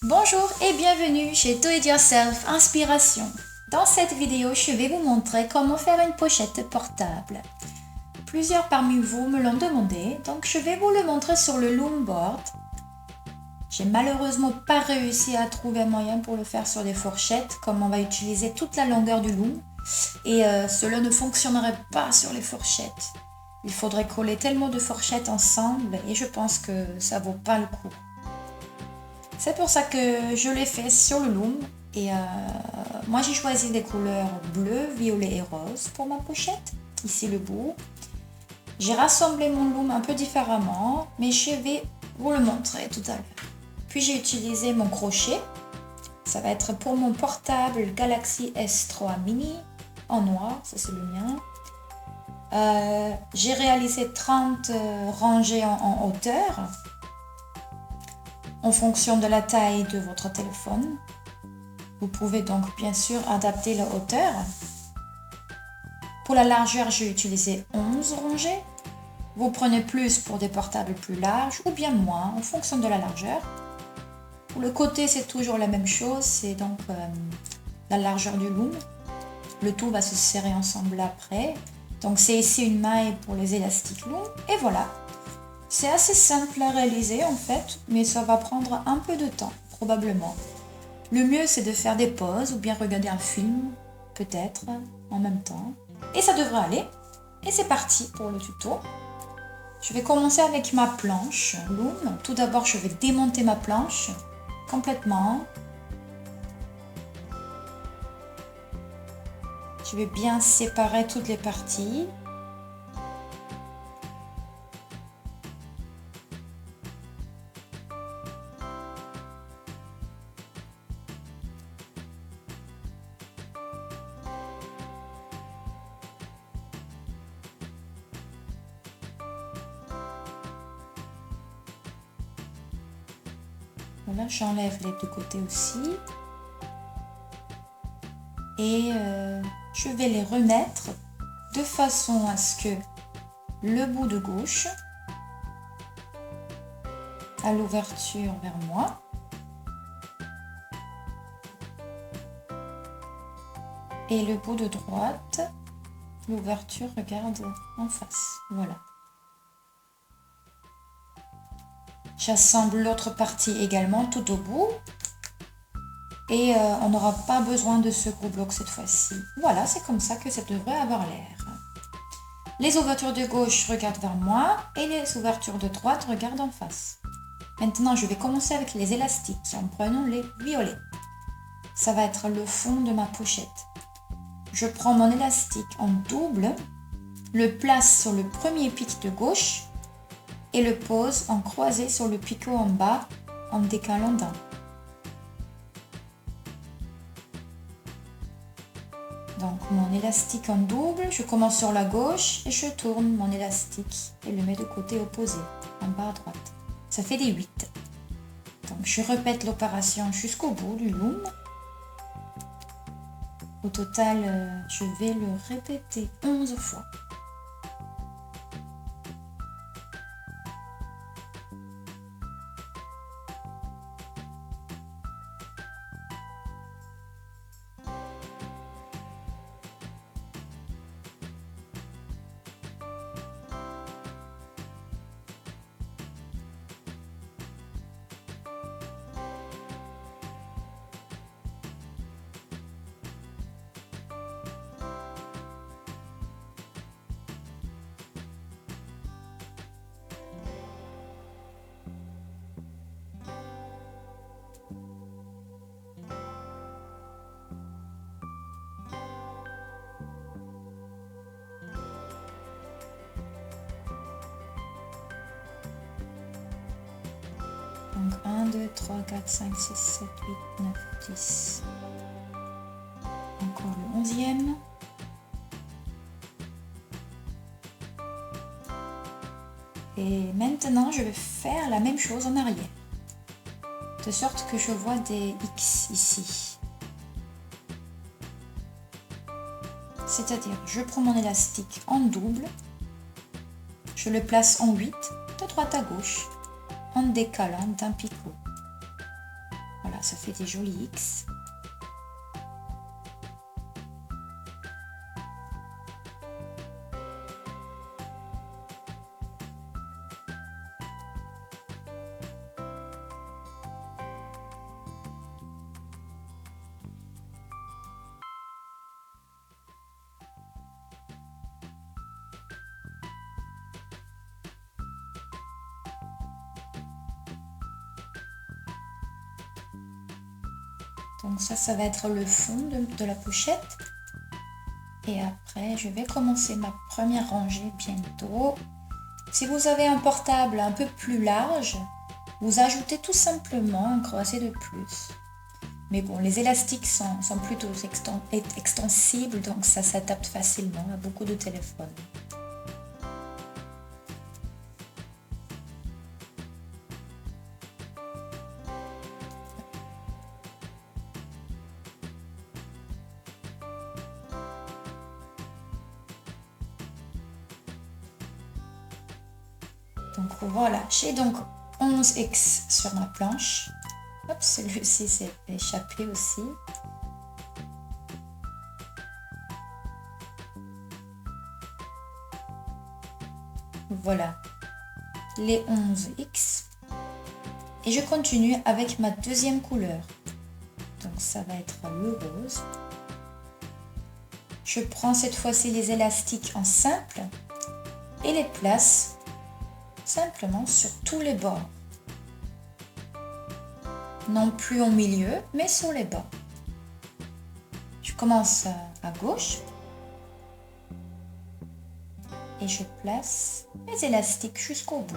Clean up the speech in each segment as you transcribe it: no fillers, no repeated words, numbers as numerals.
Bonjour et bienvenue chez Do It Yourself Inspiration. Dans cette vidéo, je vais vous montrer comment faire une pochette portable. Plusieurs parmi vous me l'ont demandé, donc je vais vous le montrer sur le loom board. J'ai malheureusement pas réussi à trouver un moyen pour le faire sur des fourchettes, comme on va utiliser toute la longueur du loom. Et cela ne fonctionnerait pas sur les fourchettes. Il faudrait coller tellement de fourchettes ensemble et je pense que ça vaut pas le coup. C'est pour ça que je l'ai fait sur le loom et moi j'ai choisi des couleurs bleu, violet et rose pour ma pochette, ici le bout. J'ai rassemblé mon loom un peu différemment mais je vais vous le montrer tout à l'heure. Puis j'ai utilisé mon crochet, ça va être pour mon portable Galaxy S3 mini en noir, ça c'est le mien. J'ai réalisé 30 rangées en hauteur en fonction de la taille de votre téléphone. Vous pouvez donc bien sûr adapter la hauteur. Pour la largeur, j'ai utilisé 11 rangées. Vous prenez plus pour des portables plus larges ou bien moins en fonction de la largeur. Pour le côté, c'est toujours la même chose, c'est donc la largeur du loom. Le tout va se serrer ensemble après. Donc c'est ici une maille pour les élastiques longs et voilà. C'est assez simple à réaliser en fait, mais ça va prendre un peu de temps, probablement. Le mieux c'est de faire des pauses ou bien regarder un film, peut-être, en même temps. Et ça devrait aller. Et c'est parti pour le tuto. Je vais commencer avec ma planche loom. Tout d'abord, je vais démonter ma planche complètement. Je vais bien séparer toutes les parties. Voilà, j'enlève les deux côtés aussi. Et je vais les remettre de façon à ce que le bout de gauche a l'ouverture vers moi. Et le bout de droite, l'ouverture regarde en face. Voilà. J'assemble l'autre partie également tout au bout. Et on n'aura pas besoin de ce gros bloc cette fois-ci. Voilà, c'est comme ça que ça devrait avoir l'air. Les ouvertures de gauche regardent vers moi et les ouvertures de droite regardent en face. Maintenant, je vais commencer avec les élastiques en prenant les violets. Ça va être le fond de ma pochette. Je prends mon élastique en double, le place sur le premier pic de gauche et le pose en croisé sur le picot en bas en décalant d'un. Donc mon élastique en double, je commence sur la gauche et je tourne mon élastique et le mets de côté opposé, en bas à droite. Ça fait des 8. Donc je répète l'opération jusqu'au bout du loom. Au total, je vais le répéter 11 fois. Donc 1, 2, 3, 4, 5, 6, 7, 8, 9, 10. Encore le 11e. Et maintenant, je vais faire la même chose en arrière. De sorte que je vois des X ici. C'est-à-dire, je prends mon élastique en double, je le place en 8, de droite à gauche, en décalant d'un picot. Voilà, Voilà, ça fait des jolis X. Donc ça va être le fond de la pochette. Et après, je vais commencer ma première rangée bientôt. Si vous avez un portable un peu plus large, vous ajoutez tout simplement un crochet de plus. Mais bon, les élastiques sont plutôt extensibles, donc ça s'adapte facilement à beaucoup de téléphones. Donc voilà, j'ai donc 11X sur ma planche. Hop, celui-ci s'est échappé aussi. Voilà, les 11X. Et je continue avec ma deuxième couleur. Donc ça va être le rose. Je prends cette fois-ci les élastiques en simple et les place simplement sur tous les bords. Non plus au milieu, mais sur les bords. Je commence à gauche et je place les élastiques jusqu'au bout.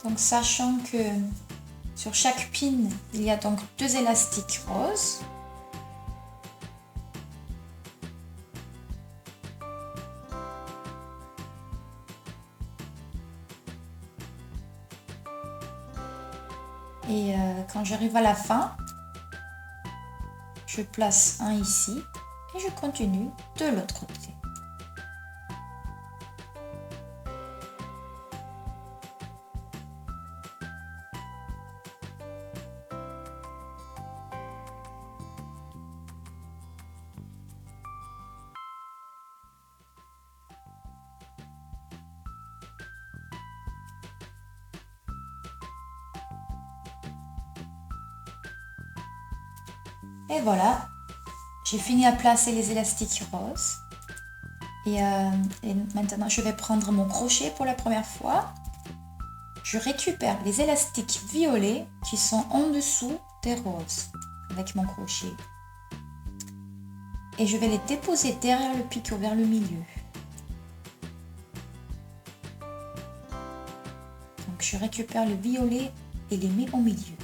Donc sachant que sur chaque pin, il y a donc 2 élastiques roses. Et quand j'arrive à la fin, je place un ici et je continue de l'autre côté. Et voilà, j'ai fini à placer les élastiques roses. Et maintenant, je vais prendre mon crochet pour la première fois. Je récupère les élastiques violets qui sont en dessous des roses avec mon crochet. Et je vais les déposer derrière le picot vers le milieu. Donc je récupère le violet et les mets au milieu.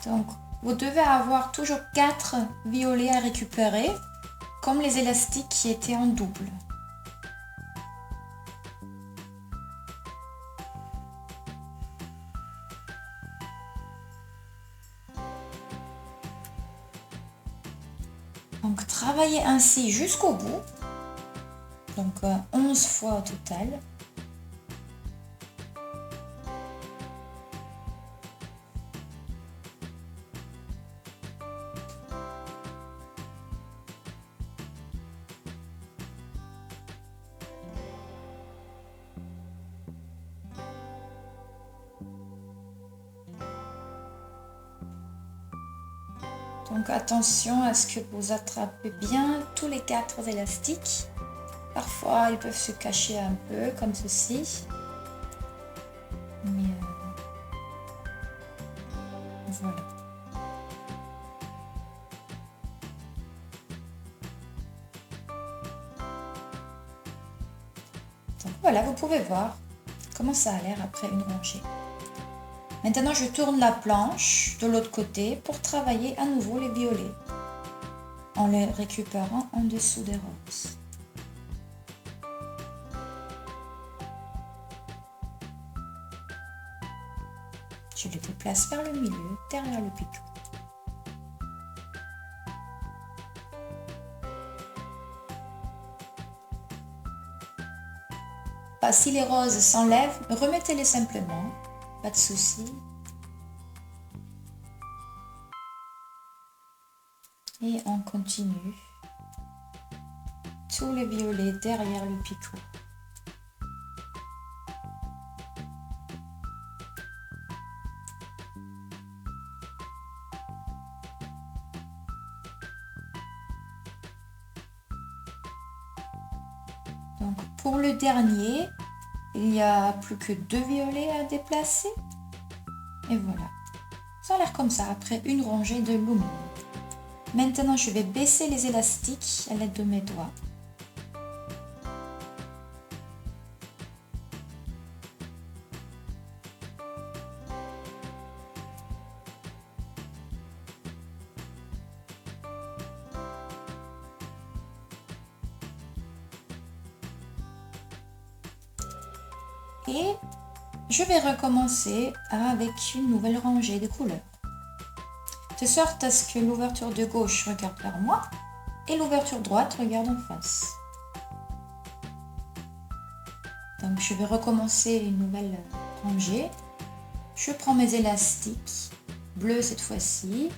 Donc, vous devez avoir toujours 4 violets à récupérer, comme les élastiques qui étaient en double. Donc, travaillez ainsi jusqu'au bout. Donc, 11 fois au total. Donc attention à ce que vous attrapez bien tous les 4 élastiques. Parfois ils peuvent se cacher un peu comme ceci. Mais voilà. Donc Voilà, vous pouvez voir comment ça a l'air après une rangée. Maintenant, je tourne la planche de l'autre côté pour travailler à nouveau les violets en les récupérant en dessous des roses. Je les déplace vers le milieu, derrière le picot. Si les roses s'enlèvent, remettez-les simplement, pas de souci. Et on continue. Tous les violets derrière le picot. Donc pour le dernier, il n'y a plus que 2 violets à déplacer. Et voilà. Ça a l'air comme ça après une rangée de lumine. Maintenant, je vais baisser les élastiques à l'aide de mes doigts. Et je vais recommencer avec une nouvelle rangée de couleurs. De sorte à ce que l'ouverture de gauche regarde vers moi et l'ouverture droite regarde en face. Donc je vais recommencer une nouvelle rangée. Je prends mes élastiques, bleus cette fois-ci.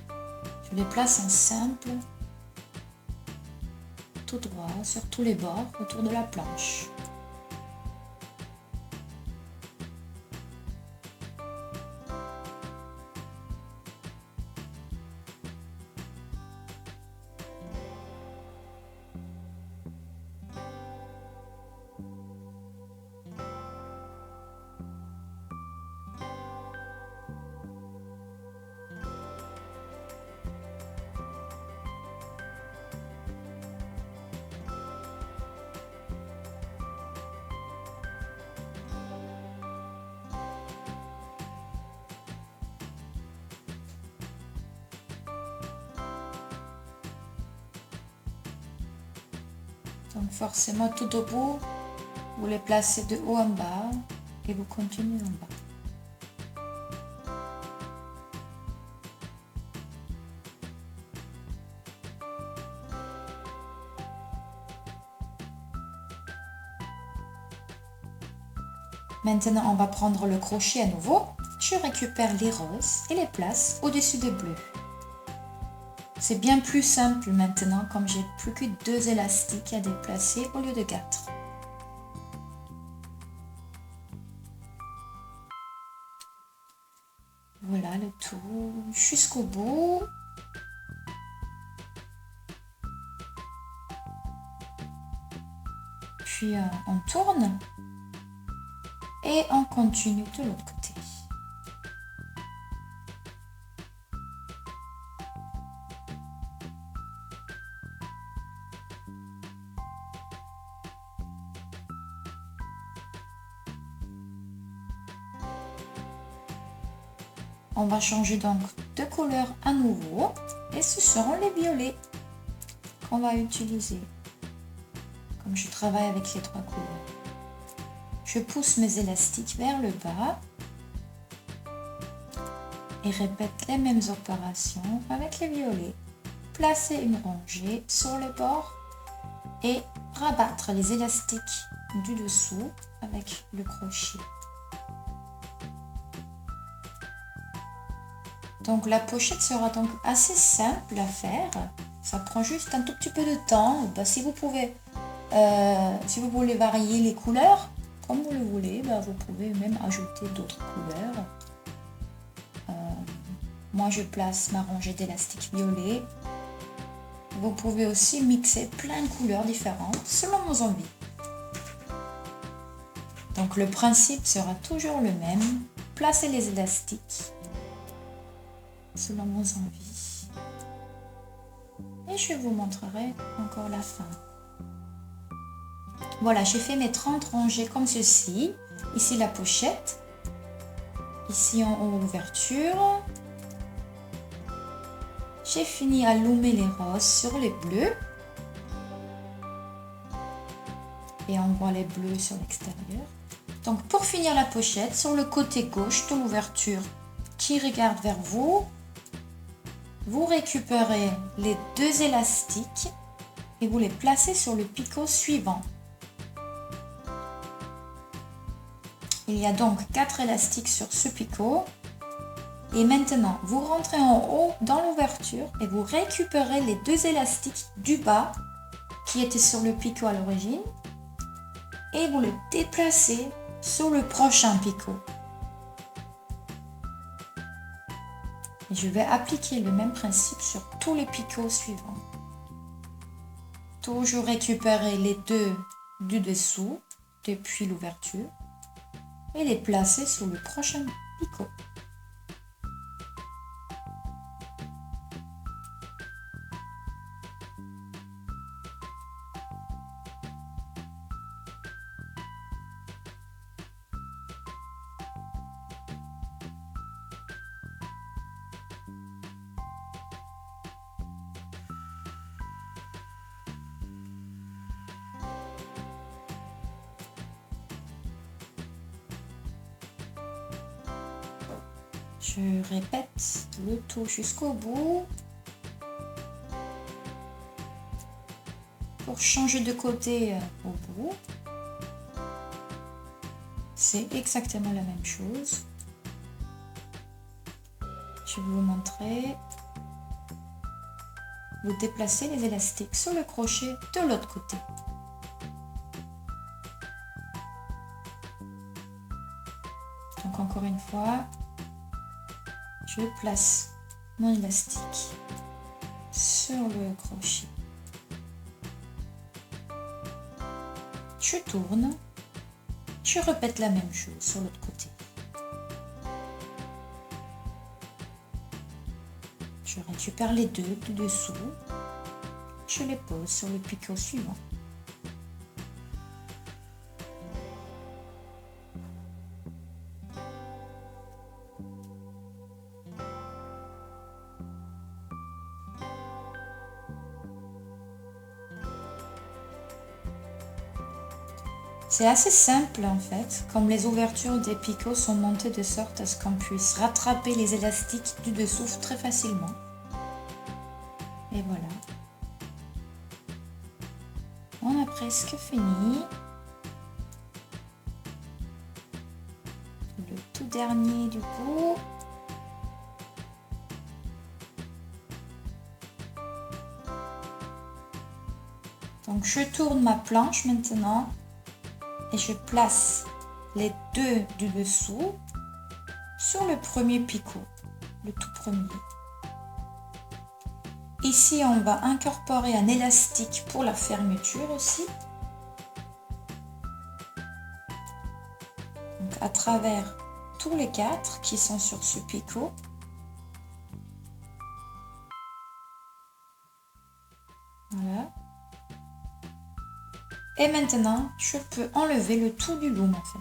Je les place en simple, tout droit, sur tous les bords autour de la planche. Donc forcément tout au bout, vous les placez de haut en bas et vous continuez en bas. Maintenant, on va prendre le crochet à nouveau. Je récupère les roses et les place au-dessus des bleus. C'est bien plus simple maintenant comme j'ai plus que 2 élastiques à déplacer au lieu de 4. Voilà le tout jusqu'au bout. Puis on tourne et on continue de l'autre côté. On va changer donc de couleur à nouveau et ce seront les violets qu'on va utiliser. Comme je travaille avec les 3 couleurs. Je pousse mes élastiques vers le bas et répète les mêmes opérations avec les violets. Placer une rangée sur le bord et rabattre les élastiques du dessous avec le crochet. Donc la pochette sera donc assez simple à faire. Ça prend juste un tout petit peu de temps. Si vous pouvez, si vous voulez varier les couleurs, comme vous le voulez, vous pouvez même ajouter d'autres couleurs. Moi, je place ma rangée d'élastiques violets. Vous pouvez aussi mixer plein de couleurs différentes selon vos envies. Donc le principe sera toujours le même. Placez les élastiques selon vos envies. Et je vous montrerai encore la fin. Voilà, j'ai fait mes 30 rangées comme ceci. Ici la pochette. Ici en haut l'ouverture. J'ai fini à loumer les roses sur les bleus. Et on voit les bleus sur l'extérieur. Donc pour finir la pochette, sur le côté gauche de l'ouverture qui regarde vers vous, vous récupérez les 2 élastiques et vous les placez sur le picot suivant. Il y a donc 4 élastiques sur ce picot. Et maintenant, vous rentrez en haut dans l'ouverture et vous récupérez les 2 élastiques du bas qui étaient sur le picot à l'origine et vous le déplacez sur le prochain picot. Et je vais appliquer le même principe sur tous les picots suivants. Toujours récupérer les 2 du dessous depuis l'ouverture et les placer sur le prochain picot. Je répète le tout jusqu'au bout. Pour changer de côté au bout, c'est exactement la même chose. Je vais vous montrer. Vous déplacez les élastiques sur le crochet de l'autre côté. Donc encore une fois, je place mon élastique sur le crochet. Je tourne, je répète la même chose sur l'autre côté. Je récupère les 2 du dessous, je les pose sur le picot suivant. C'est assez simple en fait, comme les ouvertures des picots sont montées de sorte à ce qu'on puisse rattraper les élastiques du dessous très facilement. Et voilà. On a presque fini. Le tout dernier du coup. Donc je tourne ma planche maintenant. Et je place les 2 du dessous sur le premier picot, le tout premier. Ici, on va incorporer un élastique pour la fermeture aussi. Donc, à travers tous les 4 qui sont sur ce picot. Voilà. Et maintenant, je peux enlever le tout du loom en fait.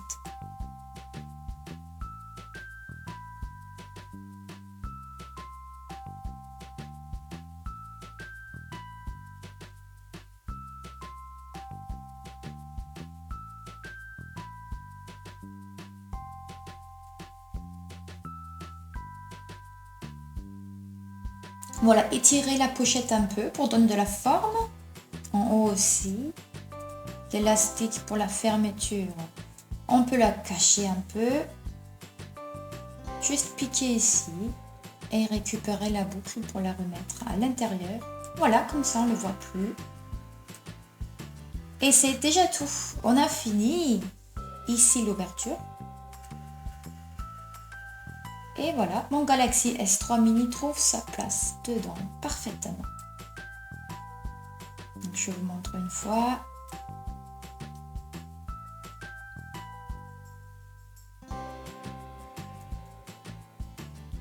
Voilà, étirez la pochette un peu pour donner de la forme. En haut aussi. L'élastique pour la fermeture, on peut la cacher un peu. Juste piquer ici et récupérer la boucle pour la remettre à l'intérieur. Voilà, comme ça on ne le voit plus. Et c'est déjà tout. On a fini. Ici l'ouverture. Et voilà, mon Galaxy S3 Mini trouve sa place dedans parfaitement. Donc, je vous montre une fois.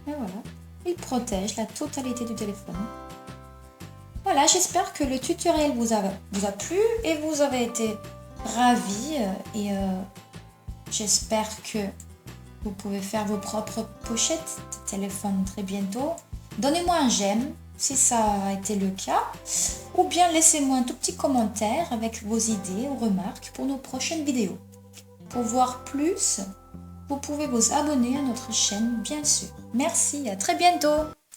Et voilà, il protège la totalité du téléphone. Voilà, j'espère que le tutoriel vous a plu et vous avez été ravie et j'espère que vous pouvez faire vos propres pochettes de téléphone très bientôt. Donnez-moi un j'aime si ça a été le cas, ou bien laissez-moi un tout petit commentaire avec vos idées ou remarques pour nos prochaines vidéos. Pour voir plus, vous pouvez vous abonner à notre chaîne, bien sûr. Merci, à très bientôt!